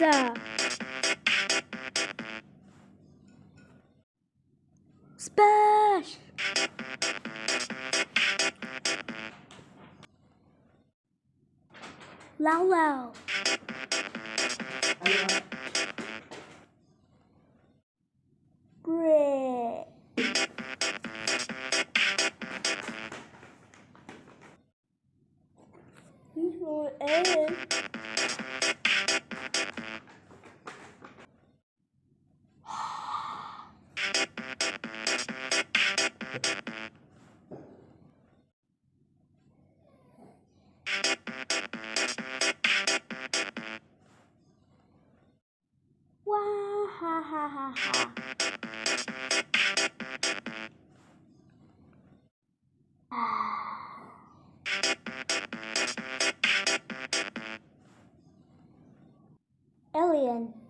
pizza. Splash! Lao lao. Bread. He's going in. Wow, ha ha ha ha. Alien.